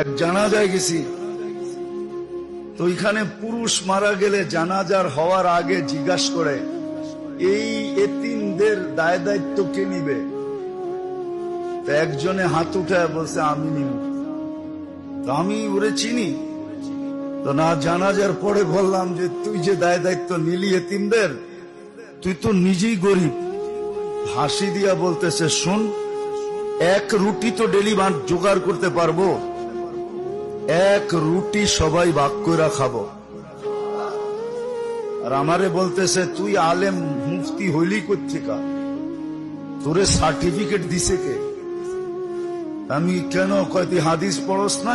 এক জানাজায় গেছি, তো ওইখানে পুরুষ মারা গেলে জানাজার হওয়ার আগে জিজ্ঞাসা করে এই এতিমদের দায় দায়িত্ব কে নিবে? তো একজনে হাত উঠায় বলছে আমি নিব। তো আমি ওরে চিনি, তো না জানাজার পরে বললাম যে তুই যে দায় দায়িত্ব নিলি এতিমদের, তুই তো নিজেই গরিব। হাসি দিয়া বলতেছে শুন, এক রুটি তো ডেলি জোগাড় করতে পারবো, এক রুটি সবাই ভাগ করে খাবো। আর আমারে বলতেছে তুই আলেম মুফতি হইলি কোত্থেকা, তোরে সার্টিফিকেট দিছে কে? আমি কেন কয় তুই হাদিস পড়স না,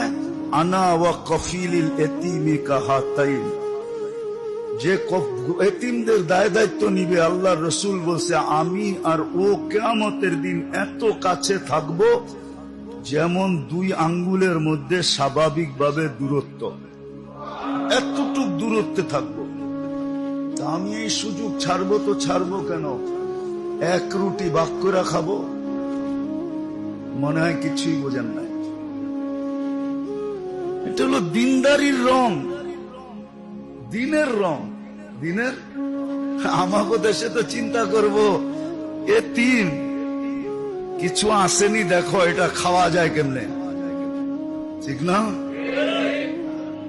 আনা ওয়া কফিলিল এতিমি কাহাতাইন, যে এতিমদের দায় দায়িত্ব নিবে আল্লাহর রাসূল বলছে আমি আর ও কিয়ামতের দিন এত কাছে থাকবো যেমন দুই আঙ্গুলের মধ্যে স্বাভাবিকভাবে দূরত্ব, এতটুক দূরত্বে থাকবো। আমি এই সুযোগ ছাড়বো তো ছাড়বো কেন? এক রুটি ভাগ করে খাবো। মনে হয় কিছুই বোঝেন নাই। এটা হলো দিনদারির রং, দিনের রং, দিনের। আমাকে দেশে তো চিন্তা করবো এতিম কিছু আসেনি, দেখো এটা খাওয়া যায় কেমনে, ঠিক না?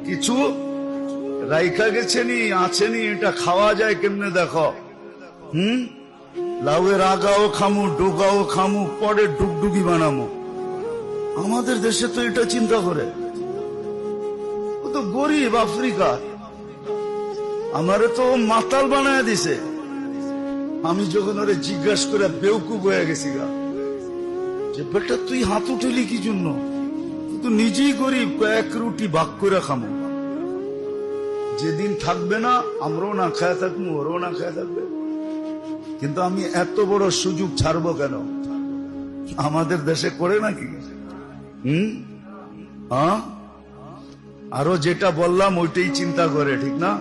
কিছু রাইখা গেছেনি, আছেনি, এটা খাওয়া যায় কেমনে দেখো। লাউয়ের আগাও খামু, ডোগাও খামু, পরে ডুগডুগি বানামো। আমাদের দেশে তো এটা চিন্তা করে। ও তো গরিব আফ্রিকা, আমারে তো মাতাল বানায় দিছে। আমি যখন ওরে জিজ্ঞাসা করে বেউকুব হয়ে গেছি গা, যে বেটা তুই হাত উঠেলি কি জন্য? তুই তো নিজেই গরিব, এক রুটি ভাগ করে খামো। যেদিন থাকবে না আমরাও না খায়া থাকবো, ওরাও না খায়া থাকবে। কিন্তু আমি এত বড় সুযোগ ছাড়বো কেন? আমাদের দেশে করে নাকি? আরো যেটা বললাম ওইটাই চিন্তা করে, ঠিক না?